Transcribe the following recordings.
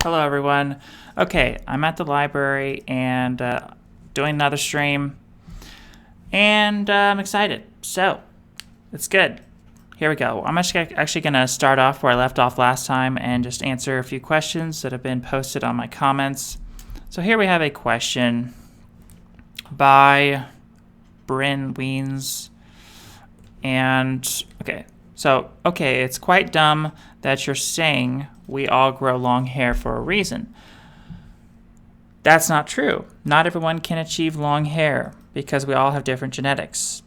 Hello, everyone. Okay, I'm at the library and doing another stream, and I'm excited. So, it's good. Here we go. I'm actually going to start off where I left off last time and just answer a few questions that have been posted on my comments. So here we have a question by Bryn Weens. And, okay, it's quite dumb that you're saying we all grow long hair for a reason. That's not true. Not everyone can achieve long hair because we all have different genetics.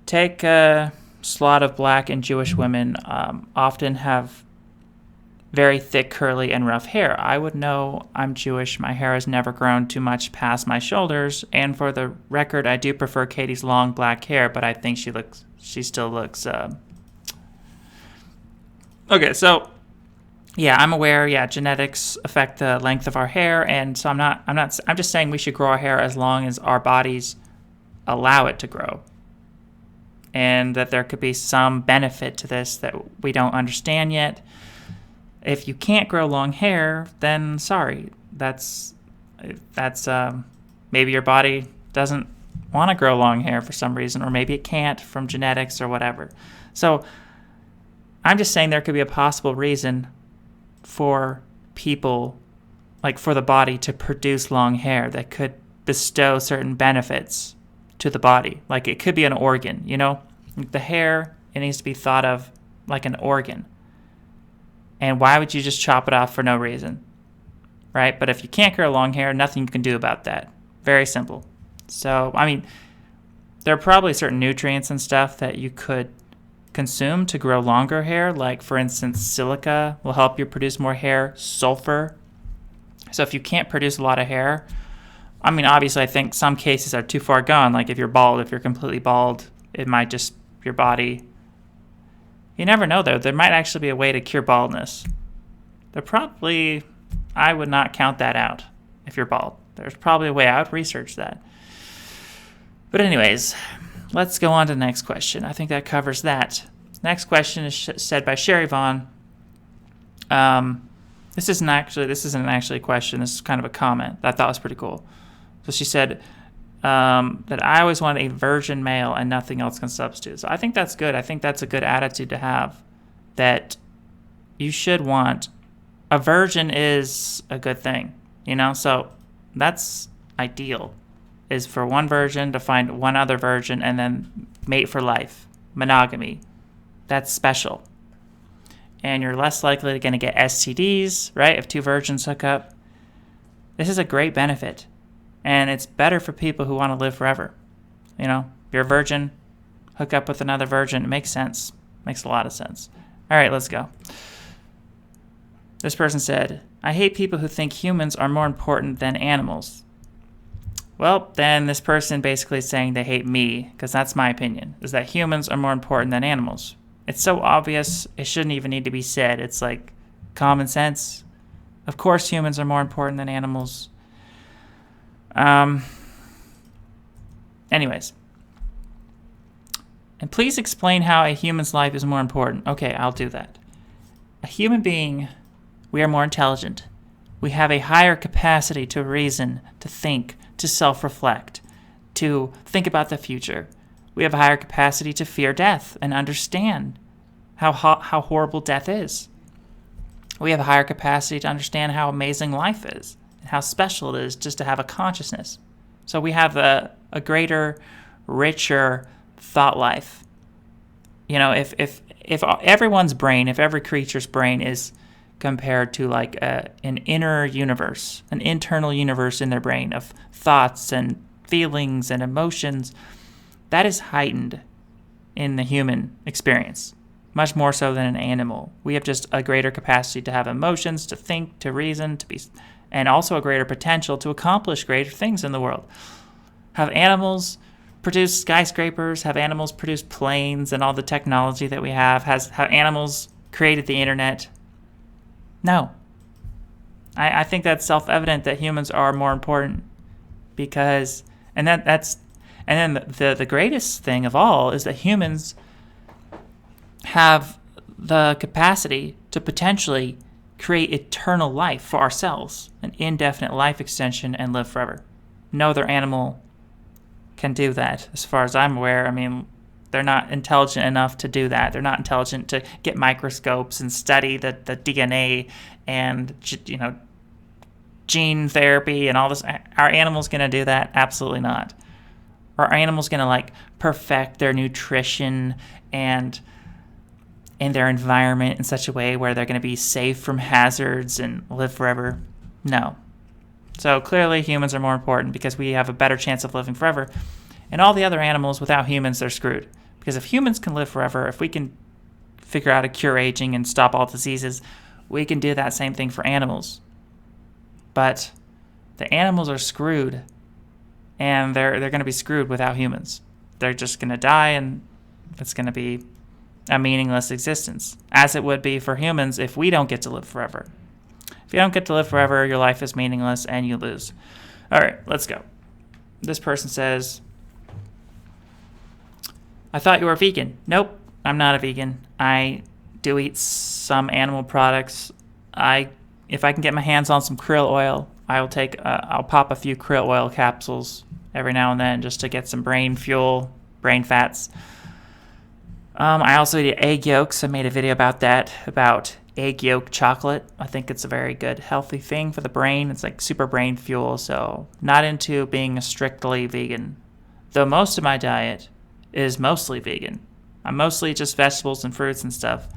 Take a lot of black and Jewish women often have very thick, curly, and rough hair. I would know I'm Jewish. My hair has never grown too much past my shoulders, and for the record, I do prefer Katie's long black hair, but I think she still looks. Okay, so yeah, I'm aware. Yeah, genetics affect the length of our hair, and so I'm just saying we should grow our hair as long as our bodies allow it to grow, and that there could be some benefit to this that we don't understand yet. If you can't grow long hair, then sorry. That's maybe your body doesn't want to grow long hair for some reason, or maybe it can't from genetics or whatever. So I'm just saying there could be a possible reason for people, like for the body to produce long hair that could bestow certain benefits to the body. Like it could be an organ, The hair, it needs to be thought of like an organ. And why would you just chop it off for no reason? Right? But if you can't grow long hair, nothing you can do about that. Very simple. So, there are probably certain nutrients and stuff that you could consume to grow longer hair. Like, for instance, silica will help you produce more hair. Sulfur. So if you can't produce a lot of hair, obviously I think some cases are too far gone. Like if you're bald, if you're completely bald, it might just, your body... You never know, though. There might actually be a way to cure baldness. I would not count that out if you're bald. There's probably a way. I would research that. But anyways, let's go on to the next question. I think that covers that. Next question is said by Sherry Vaughn. This isn't actually a question. This is kind of a comment that I thought was pretty cool. So she said that I always want a virgin male and nothing else can substitute. So I think that's good. I think that's a good attitude to have, that you should want. A virgin is a good thing, So that's ideal, is for one virgin to find one other virgin and then mate for life. Monogamy. That's special. And you're less likely to get STDs, right, if two virgins hook up. This is a great benefit. And it's better for people who want to live forever. If you're a virgin, hook up with another virgin. It makes sense. Makes a lot of sense. All right, let's go. This person said, I hate people who think humans are more important than animals. Well, then this person basically is saying they hate me, because that's my opinion, is that humans are more important than animals. It's so obvious, it shouldn't even need to be said. It's like common sense. Of course humans are more important than animals. Anyways. And please explain how a human's life is more important. Okay, I'll do that. A human being, we are more intelligent. We have a higher capacity to reason, to think, to self-reflect, to think about the future. We have a higher capacity to fear death and understand how horrible death is. We have a higher capacity to understand how amazing life is, and how special it is just to have a consciousness. So we have a greater, richer thought life. If everyone's brain, if every creature's brain is compared to like an inner universe, an internal universe in their brain of thoughts and feelings and emotions, that is heightened in the human experience, much more so than an animal. We have just a greater capacity to have emotions, to think, to reason, to be, and also a greater potential to accomplish greater things in the world. Have animals produce skyscrapers? Have animals produce planes and all the technology that we have? Have animals created the internet? No. I think that's self-evident that humans are more important because, and then the greatest thing of all is that humans have the capacity to potentially create eternal life for ourselves, an indefinite life extension, and live forever. No other animal can do that, as far as I'm aware. I mean, they're not intelligent enough to do that. They're not intelligent to get microscopes and study the DNA and, gene therapy and all this. Are animals going to do that? Absolutely not. Are animals going to perfect their nutrition and in their environment in such a way where they're going to be safe from hazards and live forever? No. So clearly humans are more important because we have a better chance of living forever. And all the other animals, without humans, they're screwed. Because if humans can live forever, if we can figure out a cure aging and stop all diseases, we can do that same thing for animals. But the animals are screwed, and they're going to be screwed without humans. They're just going to die, and it's going to be a meaningless existence, as it would be for humans if we don't get to live forever. If you don't get to live forever, your life is meaningless, and you lose. All right, let's go. This person says, I thought you were a vegan. Nope, I'm not a vegan. I do eat some animal products. If I can get my hands on some krill oil, I'll pop a few krill oil capsules every now and then just to get some brain fuel, brain fats. I also eat egg yolks. I made a video about that, about egg yolk chocolate. I think it's a very good, healthy thing for the brain. It's like super brain fuel, so not into being a strictly vegan. Though most of my diet is mostly vegan. I'm mostly just vegetables and fruits and stuff.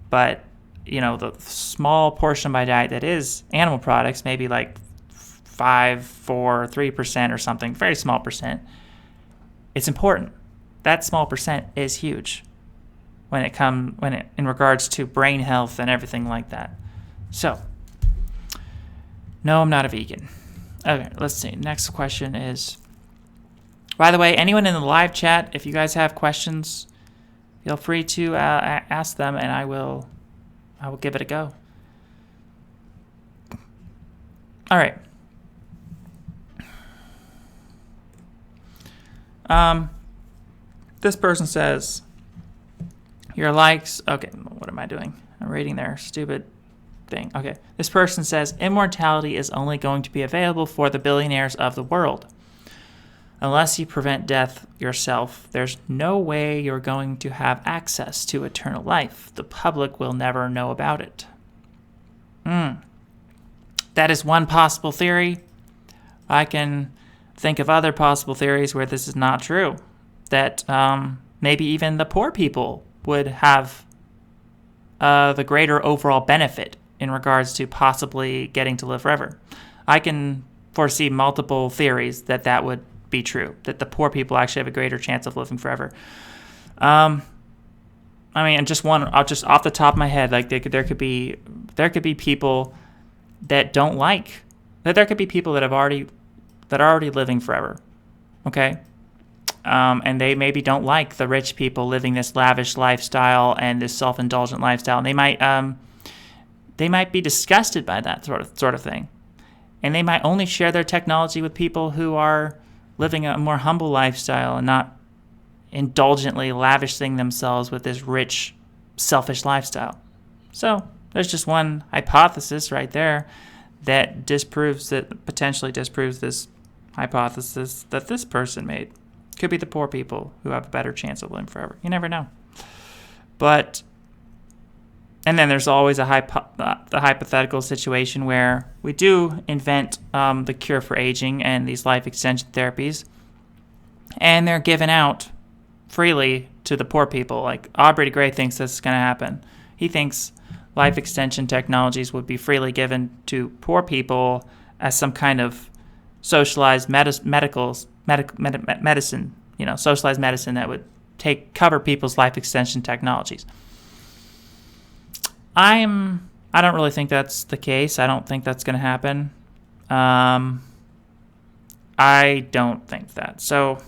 But, the small portion of my diet that is animal products, maybe 5, 4, 3% or something, very small percent, it's important. That small percent is huge in regards to brain health and everything like that. So, no, I'm not a vegan. Okay, let's see. Next question is, by the way, anyone in the live chat, if you guys have questions, feel free to ask them, and I will give it a go. All right. This person says, your likes... Okay, what am I doing? I'm reading their stupid thing. Okay. This person says, immortality is only going to be available for the billionaires of the world. Unless you prevent death yourself, there's no way you're going to have access to eternal life. The public will never know about it. That is one possible theory. I can think of other possible theories where this is not true. That maybe even the poor people would have the greater overall benefit in regards to possibly getting to live forever. I can foresee multiple theories that would be true, that the poor people actually have a greater chance of living forever. Just off the top of my head, there could be people that don't like that. There could be people that are already living forever, okay, and they maybe don't like the rich people living this lavish lifestyle and this self-indulgent lifestyle, and they might be disgusted by that sort of thing, and they might only share their technology with people who are living a more humble lifestyle and not indulgently lavishing themselves with this rich, selfish lifestyle. So there's just one hypothesis right there that potentially disproves this hypothesis that this person made. Could be the poor people who have a better chance of living forever. You never know. And then there's always the hypothetical situation where we do invent the cure for aging and these life extension therapies, and they're given out freely to the poor people. Like Aubrey de Grey thinks this is going to happen. He thinks life extension technologies would be freely given to poor people as some kind of socialized medicine, socialized medicine that would cover people's life extension technologies. I don't really think that's the case. I don't think that's going to happen. I don't think that. So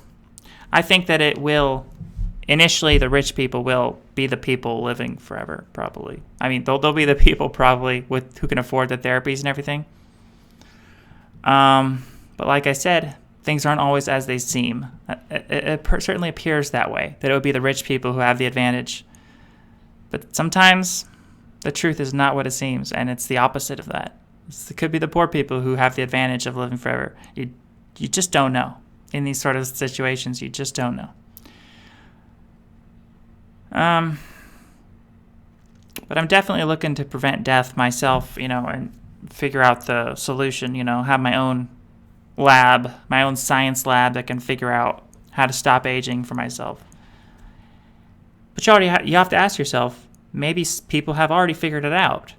I think that it will, initially the rich people will be the people living forever, probably. I mean, they'll be the people probably who can afford the therapies and everything. But like I said, things aren't always as they seem. It certainly appears that way, that it would be the rich people who have the advantage. But sometimes The truth is not what it seems, and it's the opposite of that. It could be the poor people who have the advantage of living forever. You just don't know. In these sort of situations, you just don't know. But I'm definitely looking to prevent death myself, and figure out the solution, have my own lab, my own science lab that can figure out how to stop aging for myself. But you have to ask yourself, maybe people have already figured it out,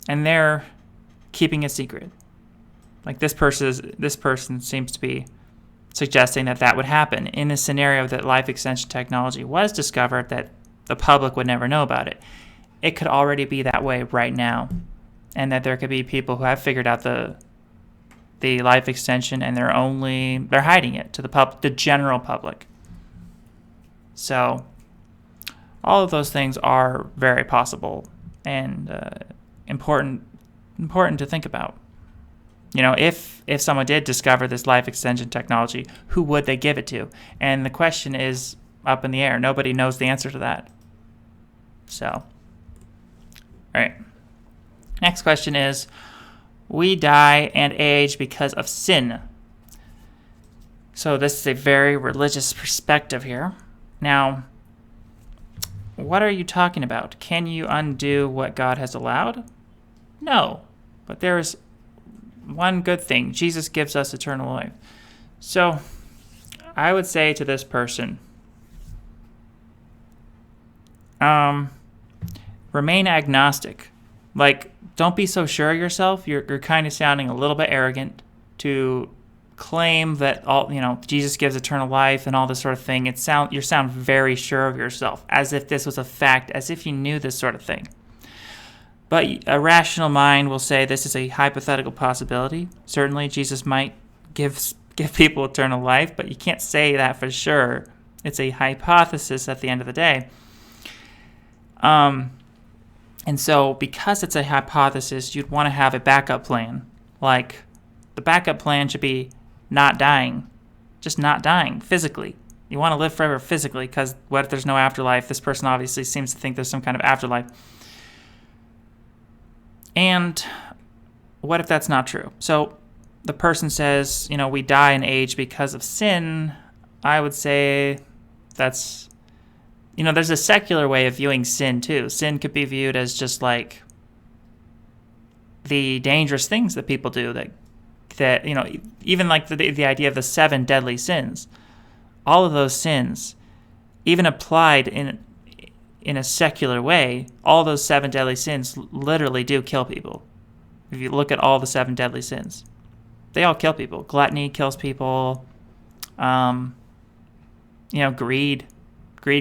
and they're keeping a secret. Like this person seems to be suggesting that would happen in a scenario that life extension technology was discovered, that the public would never know about it. It could already be that way right now, and that there could be people who have figured out the life extension, and they're hiding it to the general public. So all of those things are very possible and important to think about. If someone did discover this life extension technology, who would they give it to? And the question is up in the air. Nobody knows the answer to that. So, all right. Next question is, we die and age because of sin. So this is a very religious perspective here. Now, what are you talking about? Can you undo what God has allowed? No, but there is one good thing. Jesus gives us eternal life. So I would say to this person, remain agnostic. Like, don't be so sure of yourself. You're kind of sounding a little bit arrogant to claim that Jesus gives eternal life and all this sort of thing. You sound very sure of yourself, as if this was a fact, as if you knew this sort of thing. But a rational mind will say this is a hypothetical possibility. Certainly, Jesus might give people eternal life, but you can't say that for sure. It's a hypothesis at the end of the day. And so, because it's a hypothesis, you'd want to have a backup plan. Like, the backup plan should be not dying. Just not dying physically. You want to live forever physically, because what if there's no afterlife? This person obviously seems to think there's some kind of afterlife. And what if that's not true? So the person says, we die and age because of sin. I would say that's, there's a secular way of viewing sin too. Sin could be viewed as just like the dangerous things that people do, that even like the idea of the 7 deadly sins. All of those sins, even applied in a secular way, all those 7 deadly sins literally do kill people. If you look at all the 7 deadly sins, they all kill people. Gluttony kills people. Greed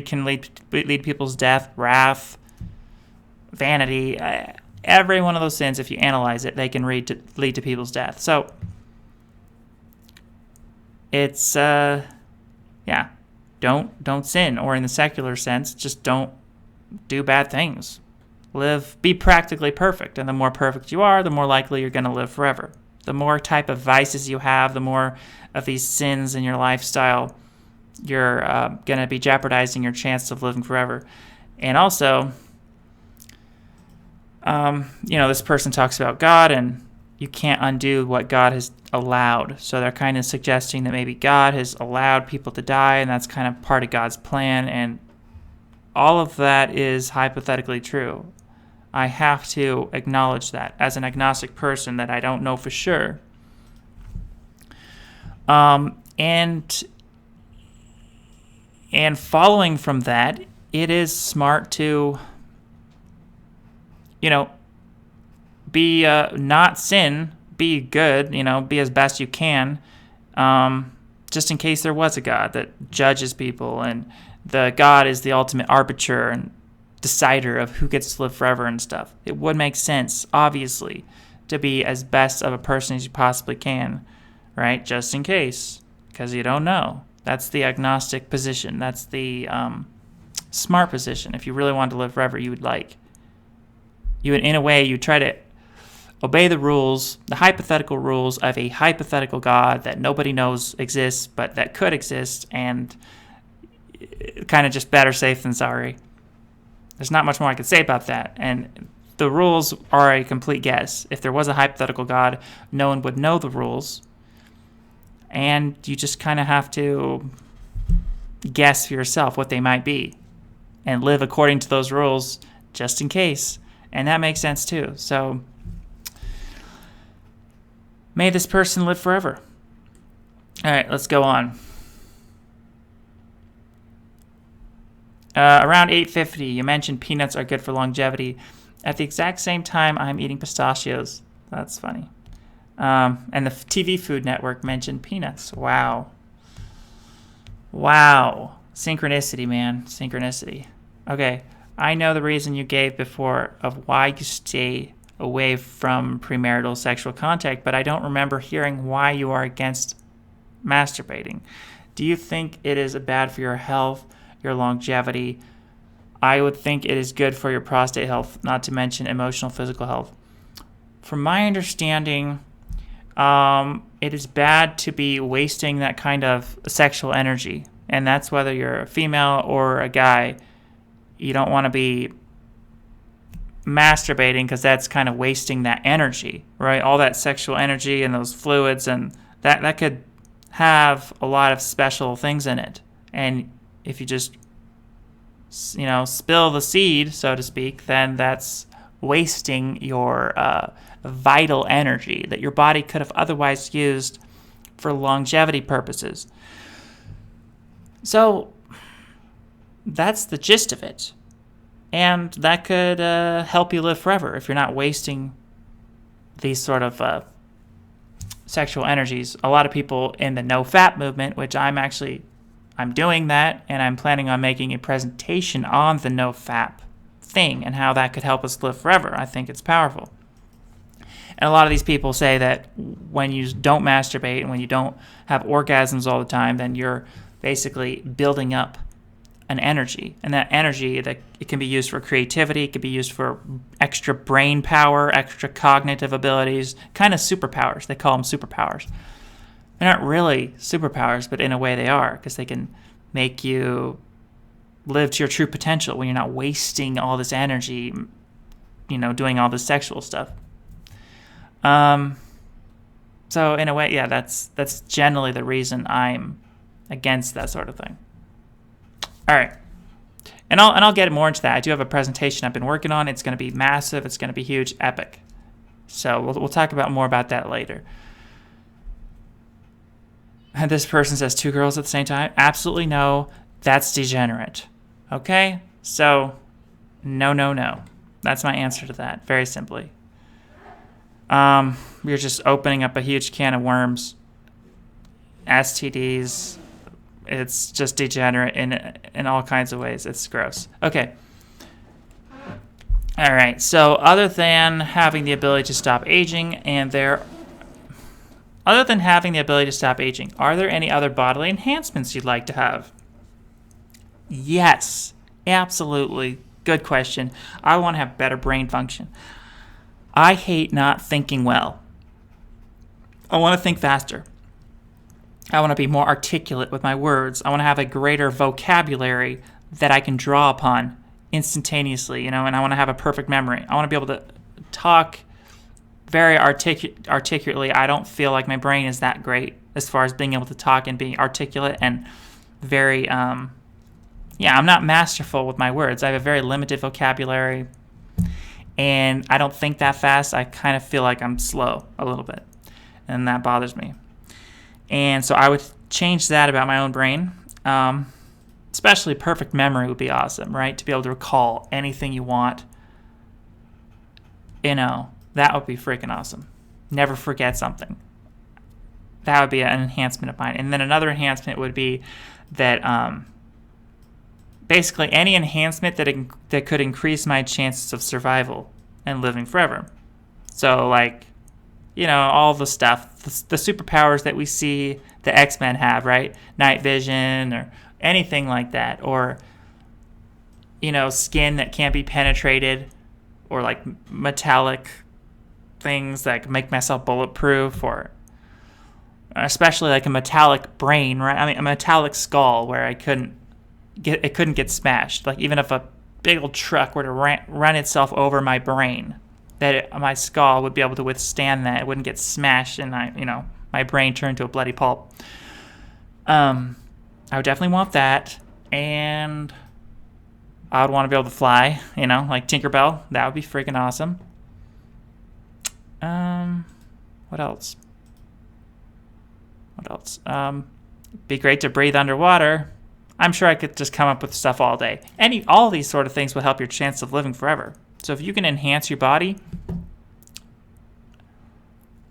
can lead to people's death. Wrath, vanity, every one of those sins, if you analyze it, they can lead to people's death. So it's don't sin, or in the secular sense, just don't do bad things. Be practically perfect, and the more perfect you are, the more likely you're going to live forever. The more type of vices you have, the more of these sins in your lifestyle, you're going to be jeopardizing your chance of living forever. And also, this person talks about God, and you can't undo what God has allowed. So they're kind of suggesting that maybe God has allowed people to die, and that's kind of part of God's plan, and all of that is hypothetically true. I have to acknowledge that as an agnostic person, that I don't know for sure. And following from that, it is smart to, be not sin, be good, be as best you can, just in case there was a God that judges people, and the God is the ultimate arbiter and decider of who gets to live forever and stuff. It would make sense, obviously, to be as best of a person as you possibly can, right? Just in case, because you don't know. That's the agnostic position. That's the smart position. If you really wanted to live forever, you would in a way, you try to obey the rules, the hypothetical rules of a hypothetical God that nobody knows exists, but that could exist, and kind of just better safe than sorry. There's not much more I could say about that. And the rules are a complete guess. If there was a hypothetical God, no one would know the rules. And you just kind of have to guess for yourself what they might be and live according to those rules just in case. And that makes sense too. So may this person live forever. All right, let's go on. Around 8:50, you mentioned peanuts are good for longevity. At the exact same time, I'm eating pistachios. That's funny. And the TV Food Network mentioned peanuts. Wow. Synchronicity, man. Synchronicity. Okay, I know the reason you gave before of why you stay away from premarital sexual contact, but I don't remember hearing why you are against masturbating. Do you think it is bad for your health, your longevity? I would think it is good for your prostate health, not to mention emotional, physical health. From my understanding, it is bad to be wasting that kind of sexual energy. And that's whether you're a female or a guy. You don't want to be masturbating because that's kind of wasting that energy, right? All that sexual energy and those fluids, and that could have a lot of special things in it. And if you just, spill the seed, so to speak, then that's wasting your vital energy that your body could have otherwise used for longevity purposes. So that's the gist of it. And that could help you live forever if you're not wasting these sort of sexual energies. A lot of people in the no-fap movement, which I'm doing that, and I'm planning on making a presentation on the no-fap thing and how that could help us live forever. I think it's powerful. And a lot of these people say that when you don't masturbate and when you don't have orgasms all the time, then you're basically building up an energy. And that energy, that it can be used for creativity, it can be used for extra brain power, extra cognitive abilities, kind of superpowers. They call them superpowers. They're not really superpowers, but in a way they are, because they can make you live to your true potential when you're not wasting all this energy, doing all this sexual stuff. So in a way, yeah, that's generally the reason I'm against that sort of thing. All right. And I'll get more into that. I do have a presentation I've been working on. It's going to be massive. It's going to be huge, epic. So we'll talk more about that later. And this person says 2 girls at the same time. Absolutely no. That's degenerate. Okay? So, no. That's my answer to that, very simply. You're just opening up a huge can of worms. STDs. It's just degenerate in all kinds of ways. It's gross. Okay. All right. So, other than having the ability to stop aging, are there any other bodily enhancements you'd like to have? Yes, absolutely. Good question. I want to have better brain function. I hate not thinking well. I want to think faster. I want to be more articulate with my words. I want to have a greater vocabulary that I can draw upon instantaneously, and I want to have a perfect memory. I want to be able to talk very articulately. I don't feel like my brain is that great as far as being able to talk and being articulate and very, I'm not masterful with my words. I have a very limited vocabulary, and I don't think that fast. I kind of feel like I'm slow a little bit, and that bothers me. And so I would change that about my own brain. Especially perfect memory would be awesome, right? To be able to recall anything you want. That would be freaking awesome. Never forget something. That would be an enhancement of mine. And then another enhancement would be that basically any enhancement that could increase my chances of survival and living forever. So all the stuff, the superpowers that we see the X-Men have, right? Night vision or anything like that. Or, skin that can't be penetrated, or metallic things that make myself bulletproof, or especially a metallic brain, right? I mean, a metallic skull where it couldn't get smashed. Even if a big old truck were to run itself over my brain, that my skull would be able to withstand that. It wouldn't get smashed and my brain turned to a bloody pulp. I would definitely want that, and I would want to be able to fly, like Tinkerbell. That would be freaking awesome. What else? Be great to breathe underwater. I'm sure I could just come up with stuff all day. All these sort of things will help your chance of living forever. So if you can enhance your body,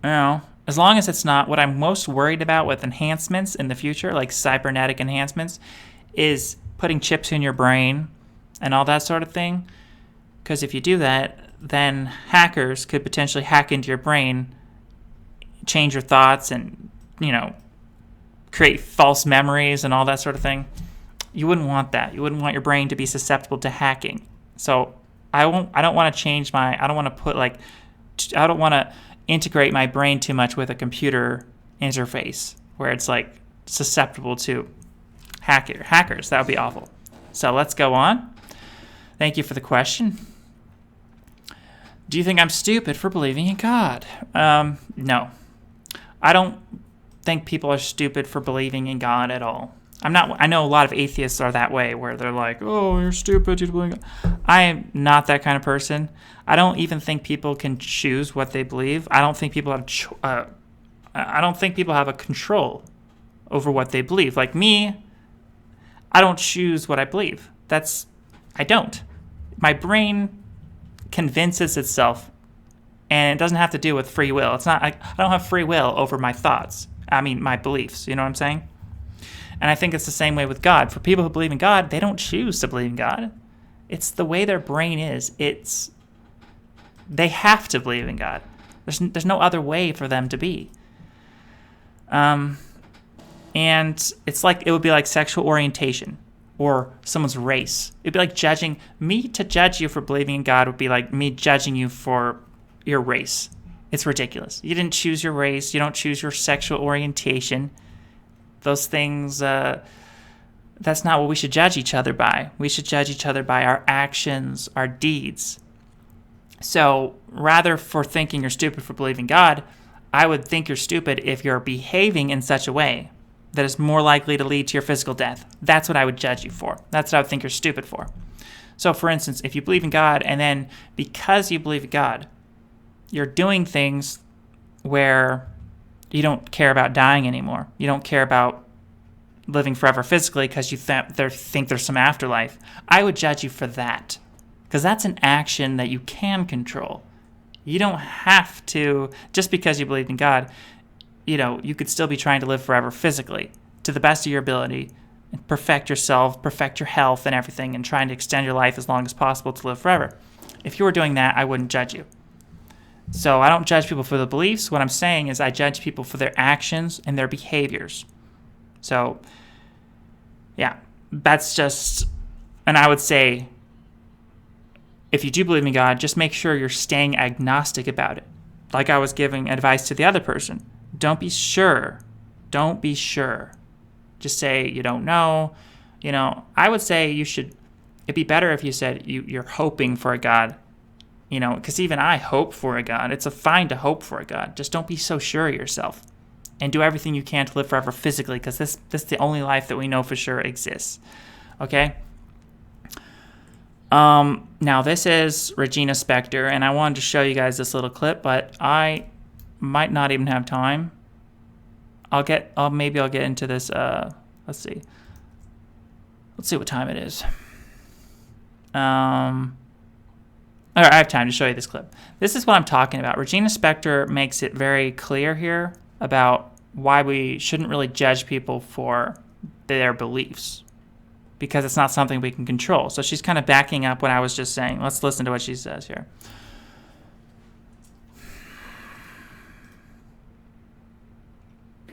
as long as it's not, what I'm most worried about with enhancements in the future, like cybernetic enhancements, is putting chips in your brain and all that sort of thing. Because if you do that, then hackers could potentially hack into your brain, change your thoughts, and, create false memories and all that sort of thing. You wouldn't want that. You wouldn't want your brain to be susceptible to hacking. So I don't want to change I don't want to integrate my brain too much with a computer interface where it's like susceptible to hackers. That would be awful. So let's go on. Thank you for the question. Do you think I'm stupid for believing in God? No. I don't think people are stupid for believing in God at all. I know a lot of atheists are that way, where they're like, "Oh, you're stupid, you believe in God." I am not that kind of person. I don't even think people can choose what they believe. I don't think people have a control over what they believe. Like me, I don't choose what I believe. I don't. My brain convinces itself, and it doesn't have to do with free will. It's not. I don't have free will over my thoughts. My beliefs. You know what I'm saying? And I think it's the same way with God. For people who believe in God, they don't choose to believe in God. It's the way their brain is. They have to believe in God. There's no other way for them to be. And it's like, it would be like sexual orientation or someone's race. It'd be like judging me. To judge you for believing in God would be like me judging you for your race. It's ridiculous. You didn't choose your race. You don't choose your sexual orientation. Those things, that's not what we should judge each other by. We should judge each other by our actions, our deeds. So rather for thinking you're stupid for believing God, I would think you're stupid if you're behaving in such a way that is more likely to lead to your physical death. That's what I would judge you for. That's what I would think you're stupid for. So for instance, if you believe in God, and then because you believe in God, you're doing things where you don't care about dying anymore. You don't care about living forever physically because you think there's some afterlife. I would judge you for that, because that's an action that you can control. You don't have to, just because you believe in God, you could still be trying to live forever physically to the best of your ability, and perfect yourself, perfect your health and everything, and trying to extend your life as long as possible to live forever. If you were doing that, I wouldn't judge you. So I don't judge people for the beliefs. What I'm saying is I judge people for their actions and their behaviors. So, yeah, that's just, and I would say, if you do believe in God, just make sure you're staying agnostic about it. Like I was giving advice to the other person. Don't be sure. Don't be sure. Just say you don't know. I would say it'd be better if you said you're hoping for a God. Because even I hope for a God. It's fine to hope for a God. Just don't be so sure of yourself. And do everything you can to live forever physically, because this is the only life that we know for sure exists. Okay? Now this is Regina Spektor, and I wanted to show you guys this little clip, but I might not even have time. Maybe I'll get into this, let's see. Let's see what time it is. All right, I have time to show you this clip. This is what I'm talking about. Regina Spektor makes it very clear here about why we shouldn't really judge people for their beliefs, because it's not something we can control. So she's kind of backing up what I was just saying. Let's listen to what she says here.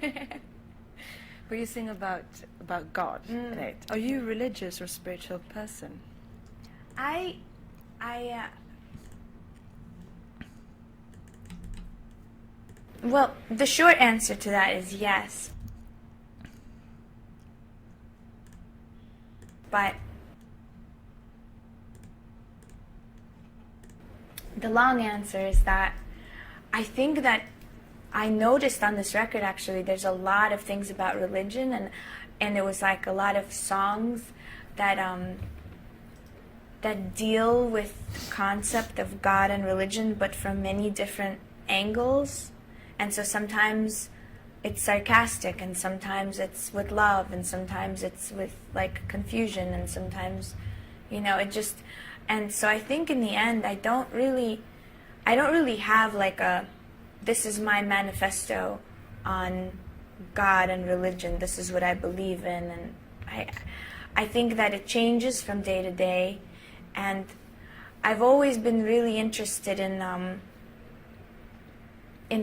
What do you think about God? Right? Are you a religious or spiritual person? Well, the short answer to that is yes. But The long answer is that I think that I noticed on this record, actually, there's a lot of things about religion, and it was like a lot of songs that that deal with the concept of God and religion, but from many different angles. And so sometimes it's sarcastic, and sometimes it's with love, and sometimes it's with like confusion, and sometimes, you know, it just. And so I think in the end, I don't really have like this is my manifesto on God and religion. This is what I believe in, and I think that it changes from day to day, and I've always been really interested in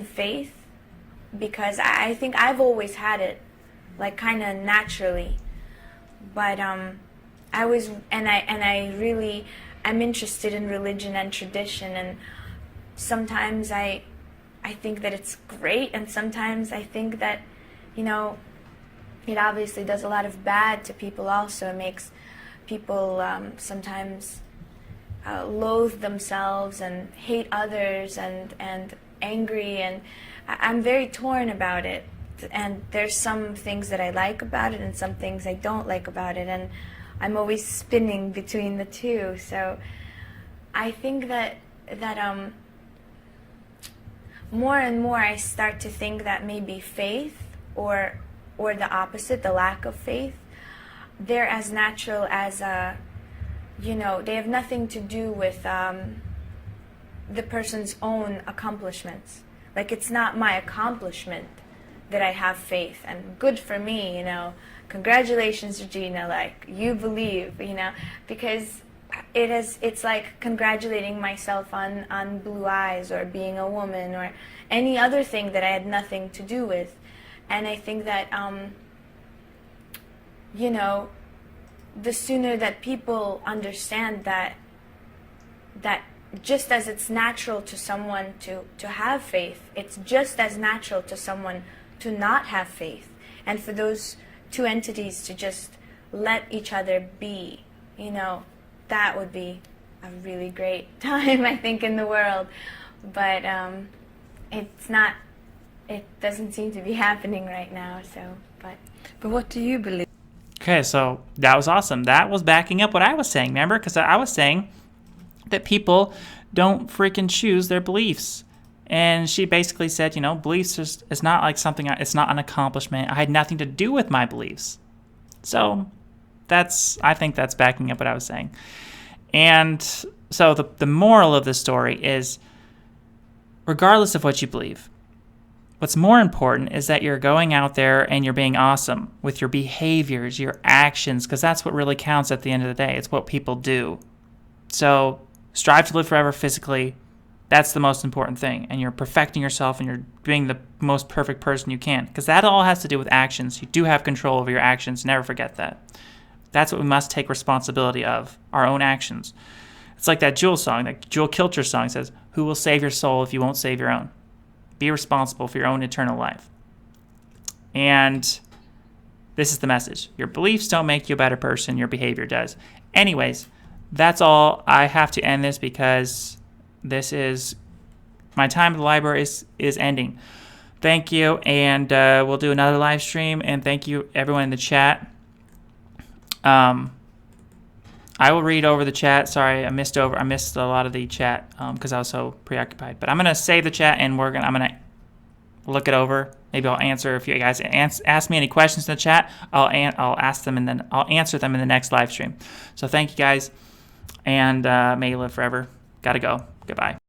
faith, because I think I've always had it, like kind of naturally, but I'm interested in religion and tradition, and sometimes I think that it's great, and sometimes I think that, you know, it obviously does a lot of bad to people also. It makes people sometimes loathe themselves and hate others and angry, and I'm very torn about it. And there's some things that I like about it and some things I don't like about it, and I'm always spinning between the two. So I think that more and more I start to think that maybe faith or the opposite, the lack of faith, they're as natural as you know, they have nothing to do with the person's own accomplishments. Like, it's not my accomplishment that I have faith, and good for me, you know, congratulations, Regina, like, you believe, you know, because it's like congratulating myself on blue eyes or being a woman or any other thing that I had nothing to do with. And I think that you know, the sooner that people understand that just as it's natural to someone to have faith, it's just as natural to someone to not have faith, and for those two entities to just let each other be, you know, that would be a really great time, I think, in the world. But it's not, it doesn't seem to be happening right now, so, but what do you believe? Okay, so that was awesome. That was backing up what I was saying, remember? Because I was saying that people don't freaking choose their beliefs. And she basically said, you know, beliefs is not like something, it's not an accomplishment. I had nothing to do with my beliefs. So I think that's backing up what I was saying. And so the moral of the story is, regardless of what you believe, what's more important is that you're going out there and you're being awesome with your behaviors, your actions, because that's what really counts at the end of the day. It's what people do. So strive to live forever physically. That's the most important thing. And you're perfecting yourself and you're being the most perfect person you can, because that all has to do with actions. You do have control over your actions. Never forget that. That's what we must take responsibility of, our own actions. It's like that Jewel song, that Jewel Kilcher song says, "Who will save your soul if you won't save your own?" Be responsible for your own eternal life. And this is the message. Your beliefs don't make you a better person. Your behavior does. Anyways, that's all. I have to end this because this is my time at the library is ending. Thank you, and we'll do another live stream. And thank you, everyone in the chat. I will read over the chat. Sorry, I missed a lot of the chat because I was so preoccupied. But I'm gonna save the chat, and I'm gonna look it over. Maybe I'll answer if you guys ask me any questions in the chat. I'll ask them, and then I'll answer them in the next live stream. So thank you guys, and may you live forever. Gotta go. Goodbye.